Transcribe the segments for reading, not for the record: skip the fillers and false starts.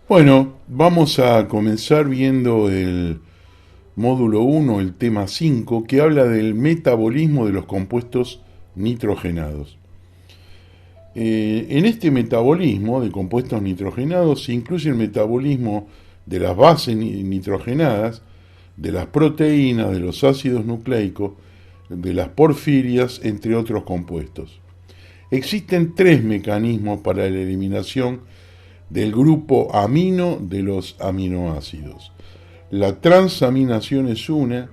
Bueno, vamos a comenzar viendo el módulo uno, el tema 5, que habla del metabolismo de los compuestos nitrogenados. En este metabolismo de compuestos nitrogenados se incluye el metabolismo de las bases nitrogenadas, de las proteínas, de los ácidos nucleicos, de las porfirias, entre otros compuestos. Existen tres mecanismos para la eliminación del grupo amino de los aminoácidos. La transaminación es una,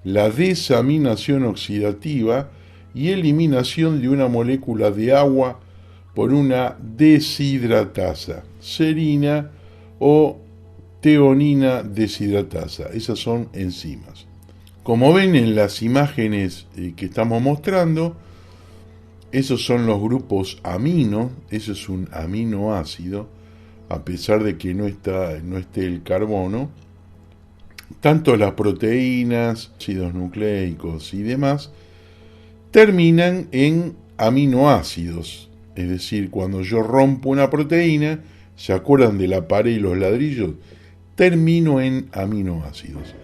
la desaminación oxidativa y eliminación de una molécula de agua por una deshidratasa, serina o teonina deshidratasa. Esas son enzimas. Como ven en las imágenes que estamos mostrando, esos son los grupos amino, eso es un aminoácido, a pesar de que no esté el carbono. Tanto las proteínas, ácidos nucleicos y demás, terminan en aminoácidos. Es decir, cuando yo rompo una proteína, ¿se acuerdan de la pared y los ladrillos? Termino en aminoácidos.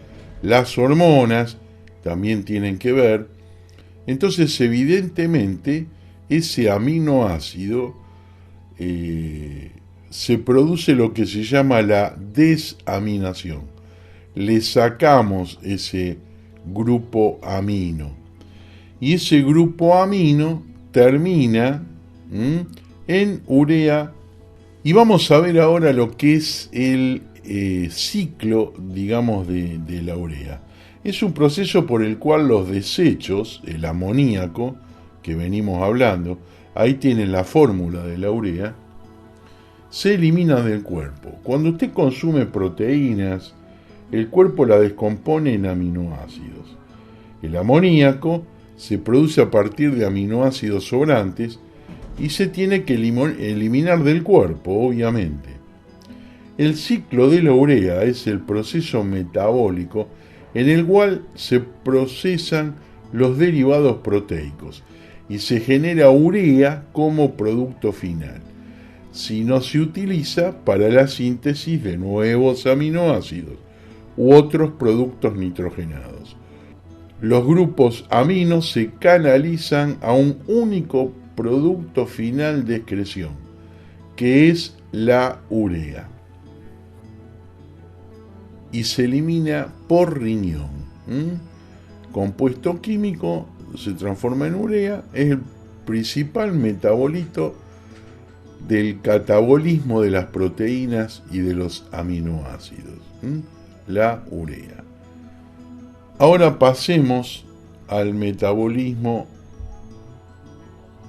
Las hormonas también tienen que ver. Entonces, evidentemente, ese aminoácido se produce lo que se llama la desaminación. Le sacamos ese grupo amino. Y ese grupo amino termina en urea. Y vamos a ver ahora lo que es el ciclo, digamos, de la urea. Es un proceso por el cual los desechos, el amoníaco, que venimos hablando, ahí tienen la fórmula de la urea, se eliminan del cuerpo. Cuando usted consume proteínas, el cuerpo la descompone en aminoácidos. El amoníaco se produce a partir de aminoácidos sobrantes y se tiene que eliminar del cuerpo, obviamente. El ciclo de la urea es el proceso metabólico en el cual se procesan los derivados proteicos y se genera urea como producto final, si no se utiliza para la síntesis de nuevos aminoácidos u otros productos nitrogenados. Los grupos aminos se canalizan a un único producto final de excreción, que es la urea, y se elimina por riñón. Compuesto químico se transforma en urea, es el principal metabolito del catabolismo de las proteínas y de los aminoácidos, la urea. Ahora pasemos al metabolismo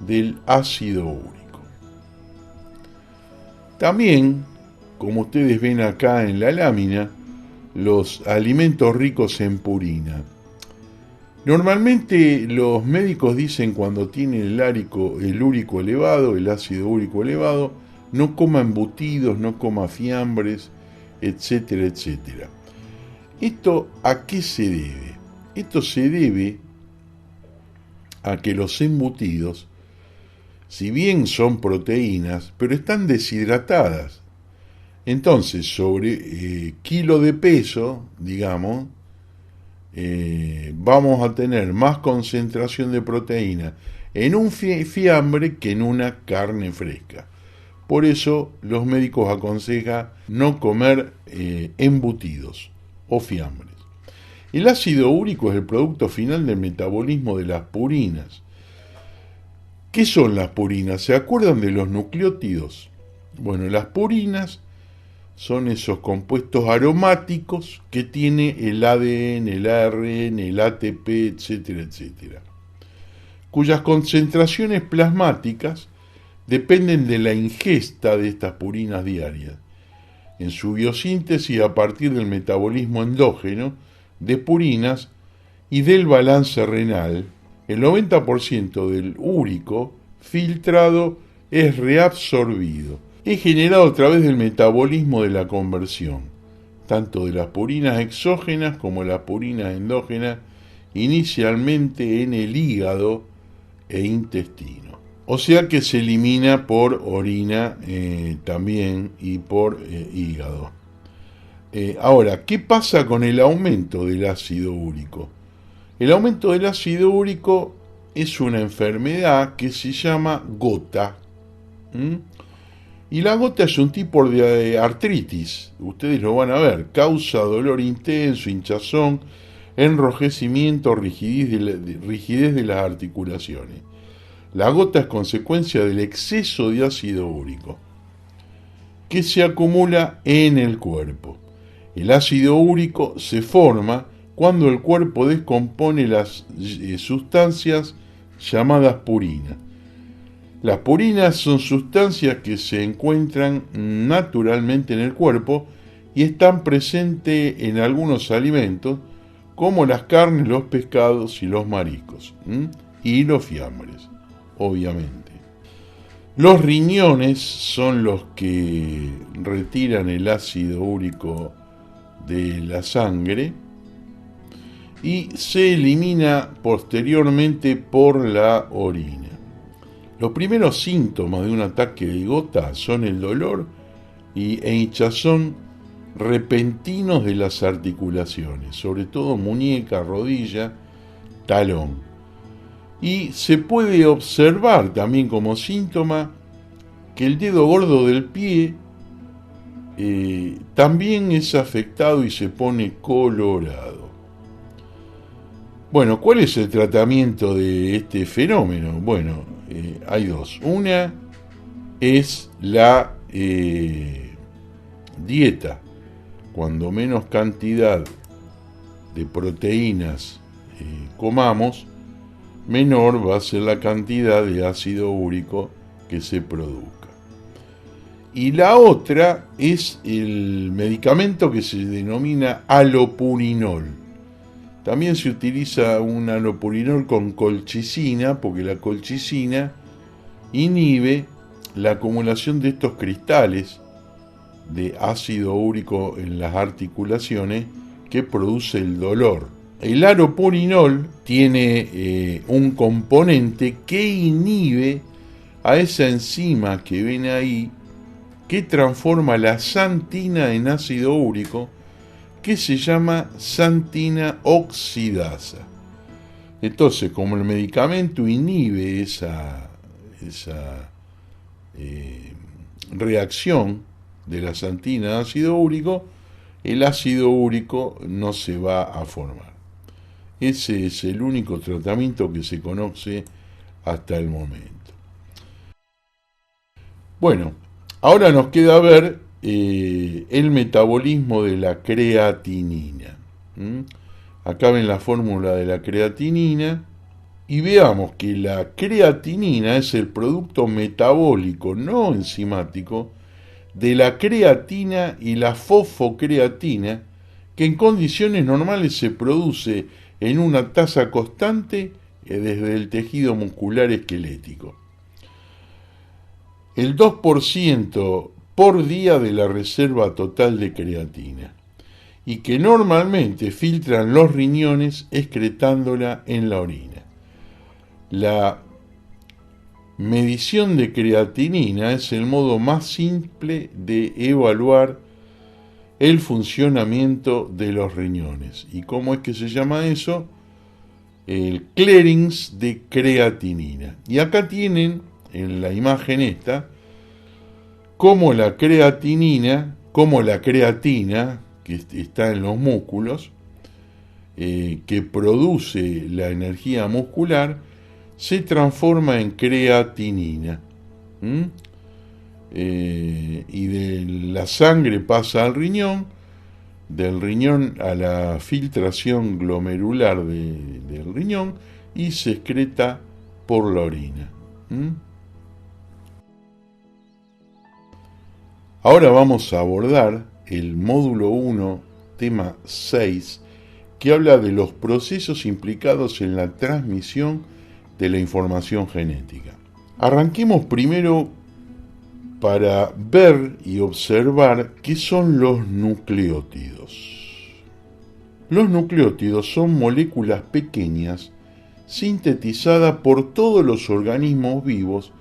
del ácido úrico. También, como ustedes ven acá en la lámina, los alimentos ricos en purina. Normalmente los médicos dicen cuando tienen el úrico elevado, el ácido úrico elevado, no coma embutidos, no coma fiambres, etcétera, etcétera. ¿Esto a qué se debe? Esto se debe a que los embutidos, si bien son proteínas, pero están deshidratadas. Entonces, sobre kilo de peso, digamos, vamos a tener más concentración de proteína en un fiambre que en una carne fresca. Por eso los médicos aconsejan no comer embutidos o fiambres. El ácido úrico es el producto final del metabolismo de las purinas. ¿Qué son las purinas? ¿Se acuerdan de los nucleótidos? Bueno, las purinas son esos compuestos aromáticos que tiene el ADN, el ARN, el ATP, etcétera, etcétera, cuyas concentraciones plasmáticas dependen de la ingesta de estas purinas diarias, en su biosíntesis a partir del metabolismo endógeno de purinas y del balance renal. El 90% del úrico filtrado es reabsorbido. Es generado a través del metabolismo de la conversión, tanto de las purinas exógenas como las purinas endógenas, inicialmente en el hígado e intestino. O sea que se elimina por orina también y por hígado. Ahora, ¿qué pasa con el aumento del ácido úrico? El aumento del ácido úrico es una enfermedad que se llama gota. ¿Mm? Y la gota es un tipo de artritis, ustedes lo van a ver, causa dolor intenso, hinchazón, enrojecimiento, rigidez de las articulaciones. La gota es consecuencia del exceso de ácido úrico que se acumula en el cuerpo. El ácido úrico se forma cuando el cuerpo descompone las sustancias llamadas purinas. Las purinas son sustancias que se encuentran naturalmente en el cuerpo y están presentes en algunos alimentos como las carnes, los pescados y los mariscos, y los fiambres, obviamente. Los riñones son los que retiran el ácido úrico de la sangre y se elimina posteriormente por la orina. Los primeros síntomas de un ataque de gota son el dolor e hinchazón repentinos de las articulaciones, sobre todo muñeca, rodilla, talón. Y se puede observar también como síntoma que el dedo gordo del pie también es afectado y se pone colorado. Bueno, ¿cuál es el tratamiento de este fenómeno? Bueno, hay dos. Una es la dieta. Cuando menos cantidad de proteínas comamos, menor va a ser la cantidad de ácido úrico que se produzca. Y la otra es el medicamento que se denomina alopurinol. También se utiliza un alopurinol con colchicina, porque la colchicina inhibe la acumulación de estos cristales de ácido úrico en las articulaciones que produce el dolor. El alopurinol tiene un componente que inhibe a esa enzima que ven ahí, que transforma la xantina en ácido úrico, que se llama xantina oxidasa. Entonces, como el medicamento inhibe esa reacción de la xantina a ácido úrico, el ácido úrico no se va a formar. Ese es el único tratamiento que se conoce hasta el momento. Bueno, ahora nos queda ver el metabolismo de la creatinina. Acá ven la fórmula de la creatinina y veamos que la creatinina es el producto metabólico no enzimático de la creatina y la fosfocreatina, que en condiciones normales se produce en una tasa constante desde el tejido muscular esquelético. El 2% por día de la reserva total de creatina, y que normalmente filtran los riñones excretándola en la orina. La medición de creatinina es el modo más simple de evaluar el funcionamiento de los riñones. ¿Y cómo es que se llama eso? El clearings de creatinina. Y acá tienen, en la imagen esta, cómo la creatina, que está en los músculos, que produce la energía muscular, se transforma en creatinina. Y de la sangre pasa al riñón, del riñón a la filtración glomerular del riñón y se excreta por la orina. Ahora vamos a abordar el módulo 1, tema 6, que habla de los procesos implicados en la transmisión de la información genética. Arranquemos primero para ver y observar qué son los nucleótidos. Los nucleótidos son moléculas pequeñas sintetizadas por todos los organismos vivos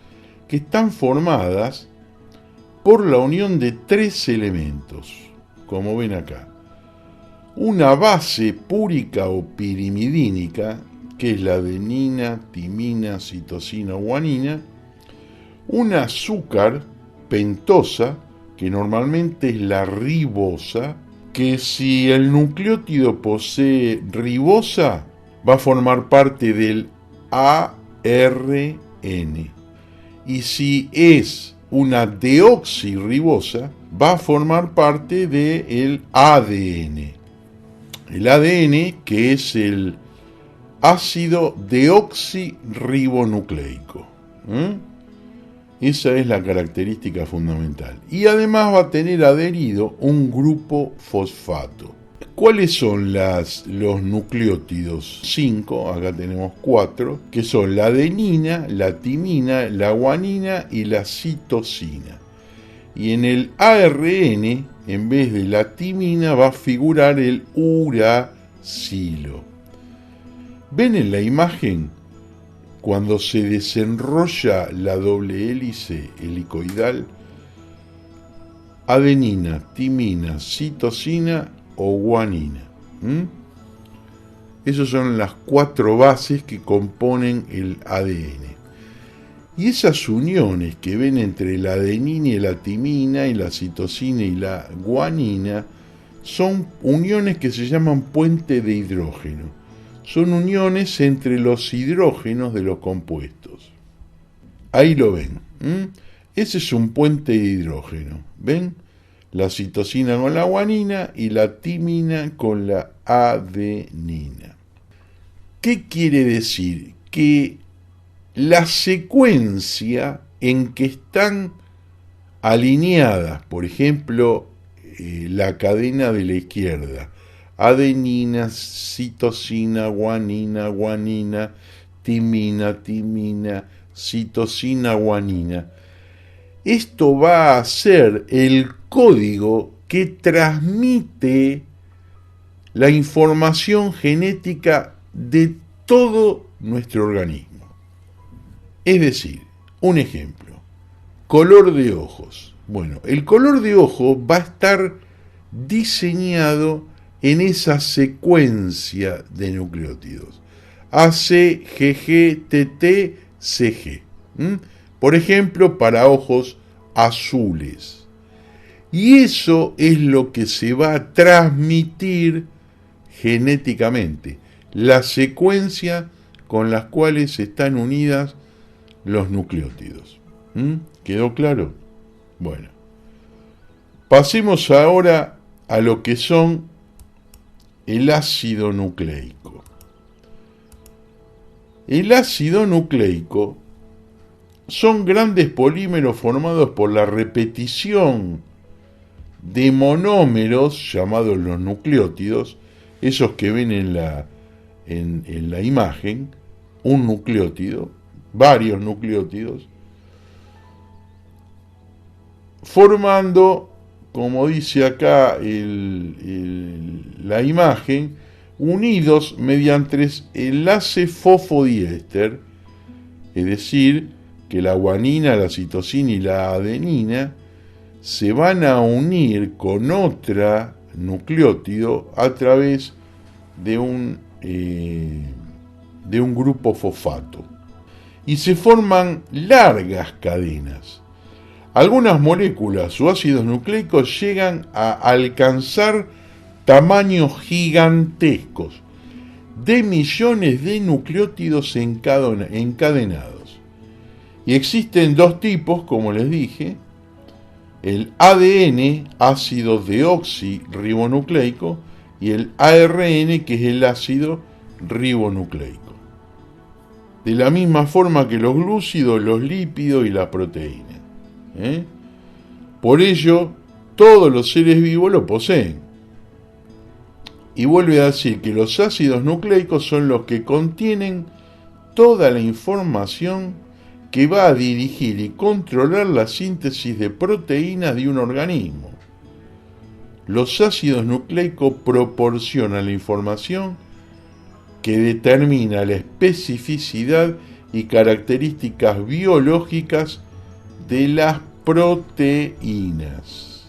que están formadas por la unión de 3 elementos, como ven acá. Una base púrica o pirimidínica, que es la adenina, timina, citosina, guanina. Un azúcar, pentosa, que normalmente es la ribosa, que si el nucleótido posee ribosa, va a formar parte del ARN. Y si es una deoxirribosa, va a formar parte del ADN. El ADN, que es el ácido deoxirribonucleico. Esa es la característica fundamental. Y además va a tener adherido un grupo fosfato. ¿Cuáles son los nucleótidos? 5, acá tenemos 4, que son la adenina, la timina, la guanina y la citosina. Y en el ARN, en vez de la timina, va a figurar el uracilo. ¿Ven en la imagen cuando se desenrolla la doble hélice helicoidal? Adenina, timina, citosina o guanina. Esas son las 4 bases que componen el ADN. Y esas uniones que ven entre la adenina y la timina y la citosina y la guanina son uniones que se llaman puente de hidrógeno. Son uniones entre los hidrógenos de los compuestos. Ahí lo ven. Ese es un puente de hidrógeno. ¿Ven? La citosina con la guanina y la timina con la adenina. ¿Qué quiere decir? Que la secuencia en que están alineadas, por ejemplo, la cadena de la izquierda, adenina, citosina, guanina, timina, citosina, guanina. Esto va a ser el código que transmite la información genética de todo nuestro organismo. Es decir, un ejemplo, color de ojos. Bueno, el color de ojo va a estar diseñado en esa secuencia de nucleótidos. AC, GG, TT, CG. Por ejemplo, para ojos azules. Y eso es lo que se va a transmitir genéticamente. La secuencia con las cuales están unidas los nucleótidos. ¿Quedó claro? Bueno. Pasemos ahora a lo que son el ácido nucleico. El ácido nucleico son grandes polímeros formados por la repetición de monómeros, llamados los nucleótidos, esos que ven en la imagen, un nucleótido, varios nucleótidos, formando, como dice acá la imagen, unidos mediante enlace fosfodiéster, es decir, que la guanina, la citosina y la adenina se van a unir con otro nucleótido a través de un grupo fosfato. Y se forman largas cadenas. Algunas moléculas o ácidos nucleicos llegan a alcanzar tamaños gigantescos, de millones de nucleótidos encadenados. Y existen 2 tipos, como les dije: el ADN, ácido deoxirribonucleico, y el ARN, que es el ácido ribonucleico. De la misma forma que los glúcidos, los lípidos y las proteínas. Por ello, todos los seres vivos lo poseen. Y vuelve a decir que los ácidos nucleicos son los que contienen toda la información que va a dirigir y controlar la síntesis de proteínas de un organismo. Los ácidos nucleicos proporcionan la información que determina la especificidad y características biológicas de las proteínas.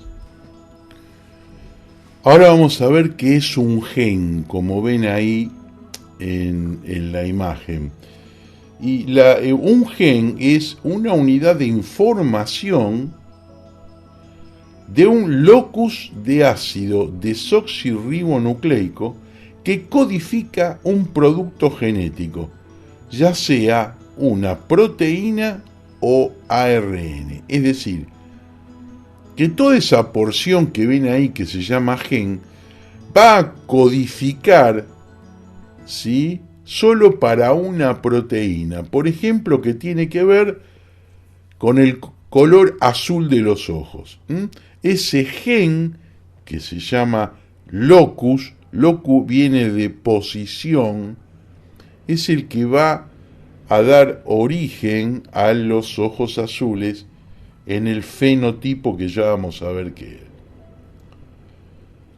Ahora vamos a ver qué es un gen, como ven ahí en la imagen. Y un gen es una unidad de información de un locus de ácido desoxirribonucleico que codifica un producto genético, ya sea una proteína o ARN. Es decir, que toda esa porción que ven ahí que se llama gen va a codificar, ¿sí?, solo para una proteína. Por ejemplo, que tiene que ver con el color azul de los ojos. Ese gen que se llama locus viene de posición, es el que va a dar origen a los ojos azules en el fenotipo que ya vamos a ver qué es.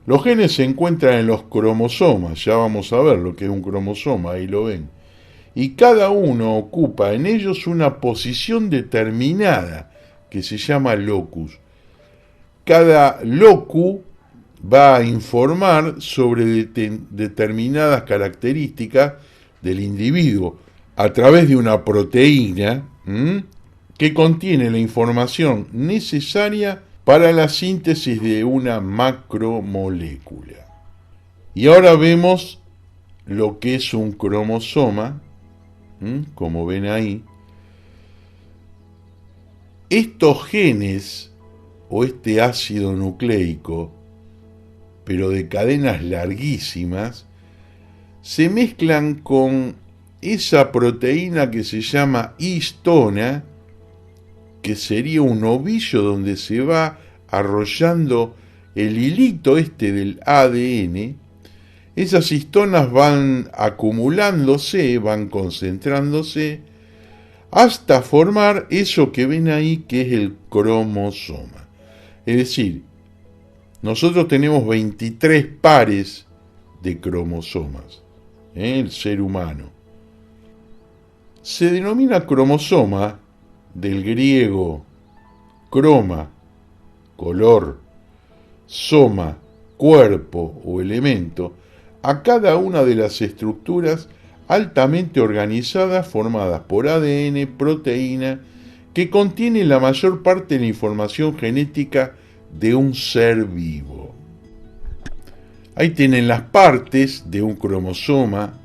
Los genes se encuentran en los cromosomas, ya vamos a ver lo que es un cromosoma, ahí lo ven. Y cada uno ocupa en ellos una posición determinada que se llama locus. Cada locu va a informar sobre determinadas características del individuo a través de una proteína que contiene la información necesaria para la síntesis de una macromolécula. Y ahora vemos lo que es un cromosoma, como ven ahí. Estos genes o este ácido nucleico, pero de cadenas larguísimas, se mezclan con esa proteína que se llama histona, que sería un ovillo donde se va arrollando el hilito del ADN. Esas histonas van acumulándose, van concentrándose, hasta formar eso que ven ahí que es el cromosoma. Es decir, nosotros tenemos 23 pares de cromosomas, el ser humano. Se denomina cromosoma del griego croma, color, soma, cuerpo o elemento, a cada una de las estructuras altamente organizadas formadas por ADN, proteína, que contiene la mayor parte de la información genética de un ser vivo. Ahí tienen las partes de un cromosoma,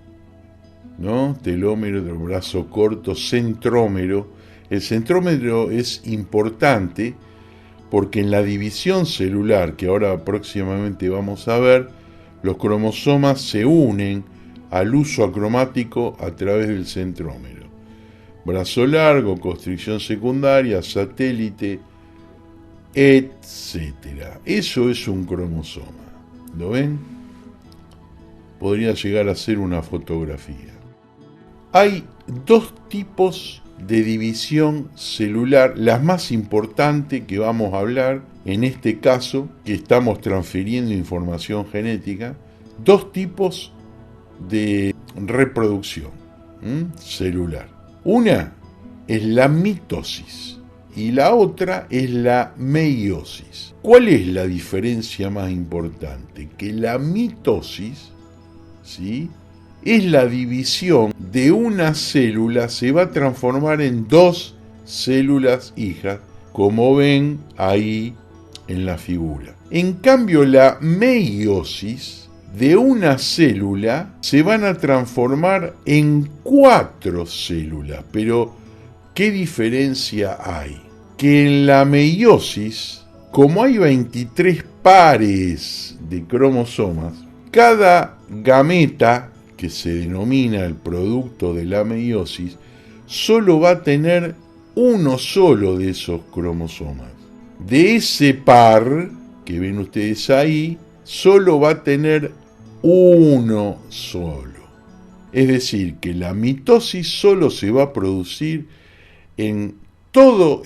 ¿no? Telómero del brazo corto, centrómero. El centrómero es importante porque en la división celular, que ahora próximamente vamos a ver, los cromosomas se unen al uso acromático a través del centrómero. Brazo largo, constricción secundaria, satélite, etc. Eso es un cromosoma. ¿Lo ven? Podría llegar a ser una fotografía. Hay dos tipos de división celular, las más importantes que vamos a hablar en este caso, que estamos transfiriendo información genética, dos tipos de reproducción celular. Una es la mitosis y la otra es la meiosis. ¿Cuál es la diferencia más importante? Que la mitosis, ¿sí?, es la división de una célula, se va a transformar en dos células hijas, como ven ahí en la figura. En cambio, la meiosis de una célula se van a transformar en 4 células. Pero, ¿qué diferencia hay? Que en la meiosis, como hay 23 pares de cromosomas, cada gameta, que se denomina el producto de la meiosis, solo va a tener uno solo de esos cromosomas. De ese par que ven ustedes ahí, solo va a tener uno solo. Es decir, que la mitosis solo se va a producir en todos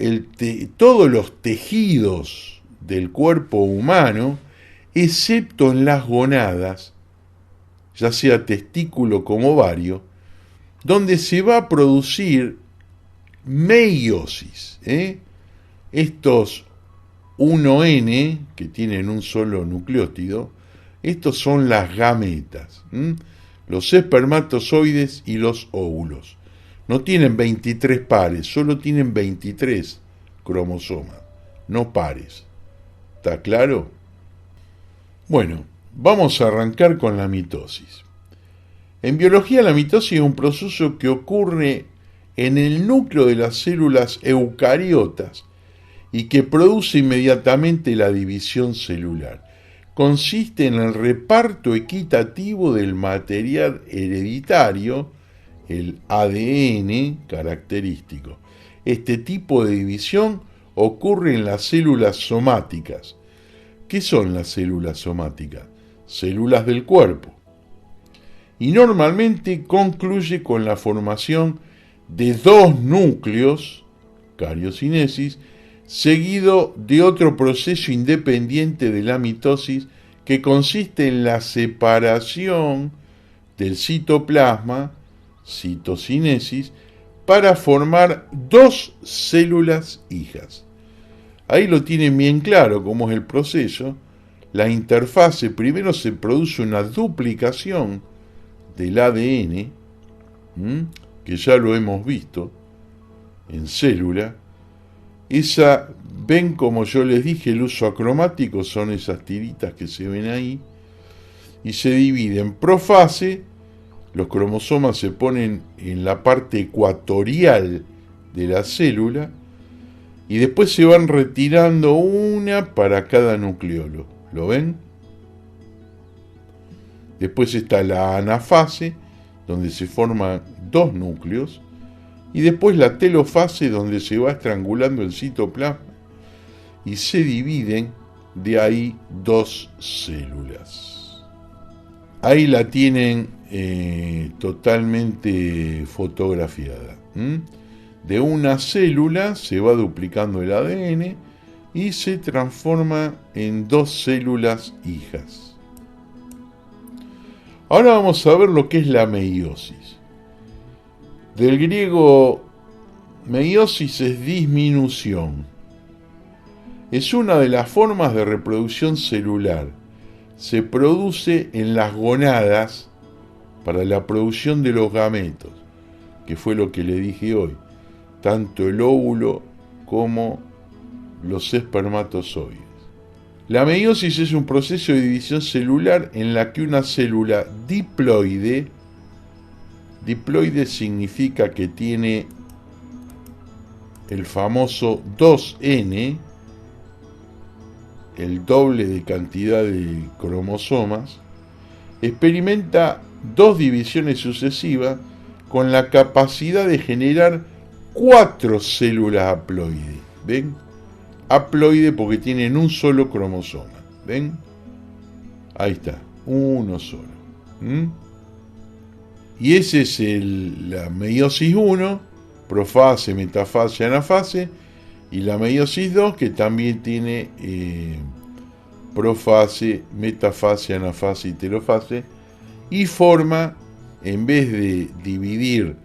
los tejidos del cuerpo humano, excepto en las gonadas, ya sea testículo como ovario, donde se va a producir meiosis. Estos 1N, que tienen un solo nucleótido, estos son las gametas, los espermatozoides y los óvulos. No tienen 23 pares, solo tienen 23 cromosomas, no pares. ¿Está claro? Bueno, vamos a arrancar con la mitosis. En biología la mitosis es un proceso que ocurre en el núcleo de las células eucariotas y que produce inmediatamente la división celular. Consiste en el reparto equitativo del material hereditario, el ADN característico. Este tipo de división ocurre en las células somáticas. ¿Qué son las células somáticas? Células del cuerpo. Y normalmente concluye con la formación de dos núcleos, cariocinesis, seguido de otro proceso independiente de la mitosis que consiste en la separación del citoplasma, citocinesis, para formar dos células hijas. Ahí lo tienen bien claro cómo es el proceso. La interfase, primero se produce una duplicación del ADN, que ya lo hemos visto en célula. Ven como yo les dije, el uso acromático son esas tiritas que se ven ahí, y se divide en profase. Los cromosomas se ponen en la parte ecuatorial de la célula y después se van retirando una para cada nucleolo. ¿Lo ven? Después está la anafase, donde se forman dos núcleos, y después la telofase, donde se va estrangulando el citoplasma y se dividen de ahí dos células. Ahí la tienen totalmente fotografiada. De una célula se va duplicando el ADN y se transforma en dos células hijas. Ahora vamos a ver lo que es la meiosis. Del griego, meiosis es disminución. Es una de las formas de reproducción celular. Se produce en las gonadas para la producción de los gametos, que fue lo que le dije hoy, tanto el óvulo como los espermatozoides. La meiosis es un proceso de división celular en la que una célula diploide significa que tiene el famoso 2N, el doble de cantidad de cromosomas, experimenta dos divisiones sucesivas con la capacidad de generar 4 células haploides. ¿Ven? Haploide porque tienen un solo cromosoma. ¿Ven? Ahí está, uno solo. Y ese es la meiosis 1, profase, metafase, anafase, y la meiosis 2, que también tiene profase, metafase, anafase y telofase, y forma, en vez de dividir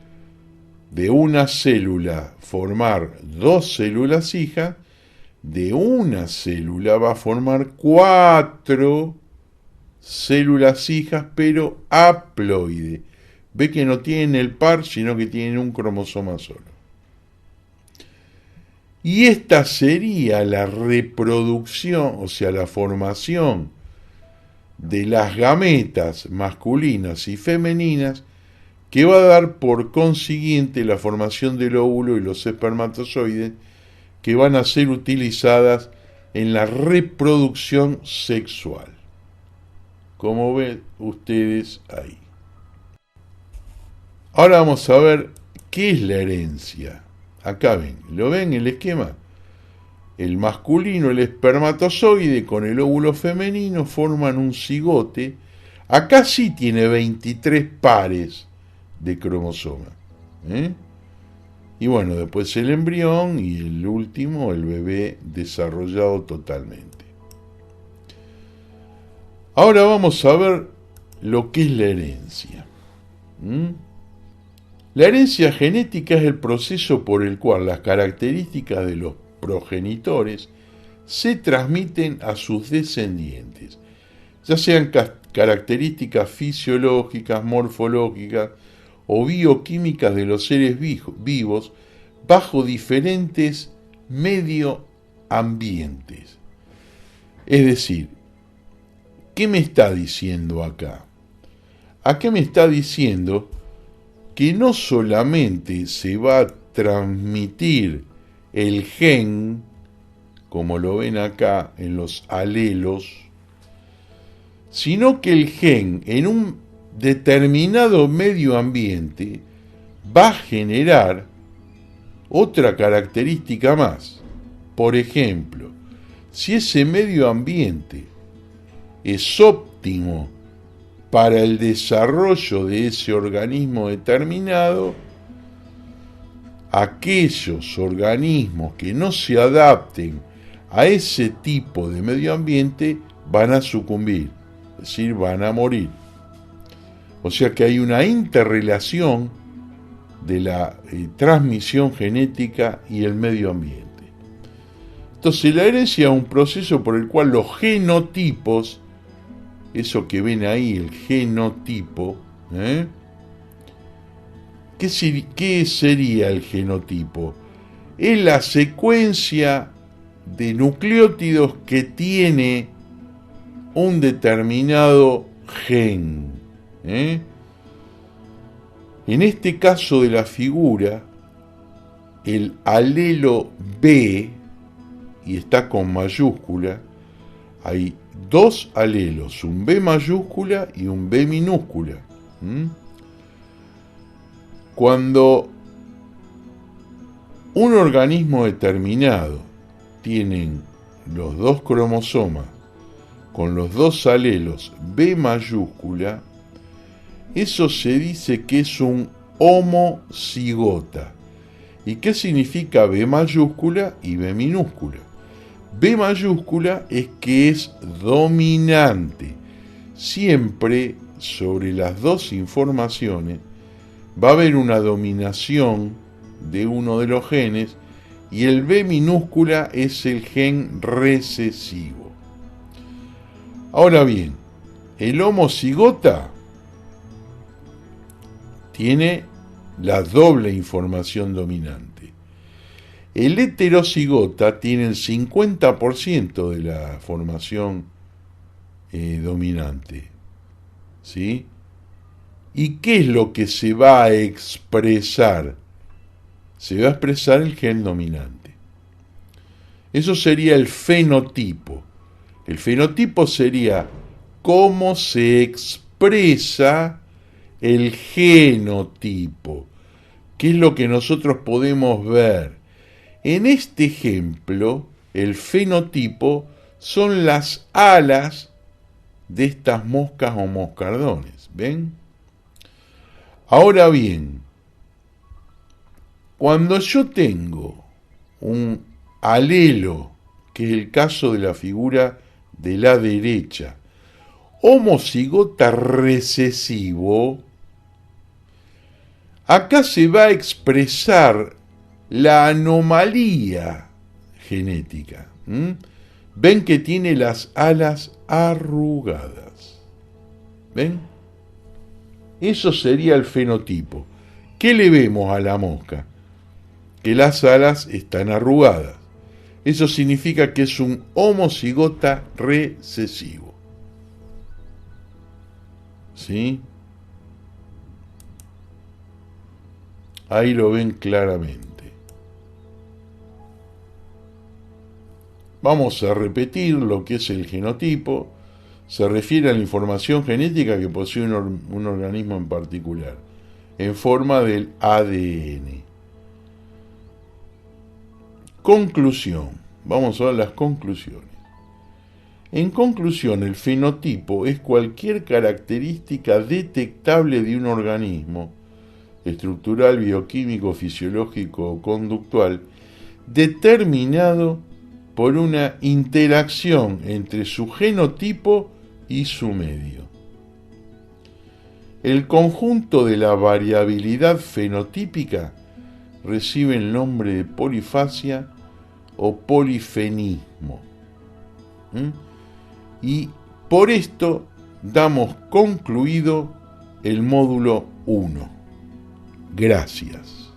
de una célula, formar dos células hijas, de una célula va a formar 4 células hijas, pero haploide. Ve que no tienen el par, sino que tienen un cromosoma solo. Y esta sería la reproducción, o sea, la formación de las gametas masculinas y femeninas, que va a dar por consiguiente la formación del óvulo y los espermatozoides, que van a ser utilizadas en la reproducción sexual. Como ven ustedes ahí. Ahora vamos a ver qué es la herencia. Acá ven, ¿lo ven el esquema? El masculino, el espermatozoide con el óvulo femenino forman un cigote. Acá sí tiene 23 pares de cromosomas. Y bueno, después el embrión y el último, el bebé desarrollado totalmente. Ahora vamos a ver lo que es la herencia. La herencia genética es el proceso por el cual las características de los progenitores se transmiten a sus descendientes, ya sean características fisiológicas, morfológicas o bioquímicas de los seres vivos bajo diferentes medioambientes. Es decir, ¿qué me está diciendo acá? Acá me está diciendo que no solamente se va a transmitir el gen, como lo ven acá en los alelos, sino que el gen en un determinado medio ambiente va a generar otra característica más. Por ejemplo, si ese medio ambiente es óptimo para el desarrollo de ese organismo determinado, aquellos organismos que no se adapten a ese tipo de medio ambiente van a sucumbir, es decir, van a morir. O sea que hay una interrelación de la transmisión genética y el medio ambiente. Entonces la herencia es un proceso por el cual los genotipos, eso que ven ahí, el genotipo, ¿qué sería el genotipo? Es la secuencia de nucleótidos que tiene un determinado gen. En este caso de la figura, el alelo B, y está con mayúscula, hay dos alelos, un B mayúscula y un B minúscula. Cuando un organismo determinado tiene los dos cromosomas con los dos alelos B mayúscula, eso se dice que es un homocigota. ¿Y qué significa B mayúscula y B minúscula? B mayúscula es que es dominante. Siempre sobre las dos informaciones va a haber una dominación de uno de los genes y el B minúscula es el gen recesivo. Ahora bien, el homocigota tiene la doble información dominante. El heterocigota tiene el 50% de la formación dominante. ¿Sí? ¿Y qué es lo que se va a expresar? Se va a expresar el gen dominante. Eso sería el fenotipo. El fenotipo sería cómo se expresa el genotipo, que es lo que nosotros podemos ver. En este ejemplo, el fenotipo son las alas de estas moscas o moscardones, ¿ven? Ahora bien, cuando yo tengo un alelo, que es el caso de la figura de la derecha, homocigota recesivo, acá se va a expresar la anomalía genética. Ven que tiene las alas arrugadas. ¿Ven? Eso sería el fenotipo. ¿Qué le vemos a la mosca? Que las alas están arrugadas. Eso significa que es un homocigota recesivo. ¿Sí? Ahí lo ven claramente. Vamos a repetir lo que es el genotipo. Se refiere a la información genética que posee un organismo en particular, en forma del ADN. Conclusión. Vamos a ver las conclusiones. En conclusión, el fenotipo es cualquier característica detectable de un organismo, estructural, bioquímico, fisiológico o conductual, determinado por una interacción entre su genotipo y su medio. El conjunto de la variabilidad fenotípica recibe el nombre de polifasia o polifenismo. Y por esto damos concluido el módulo 1. Gracias.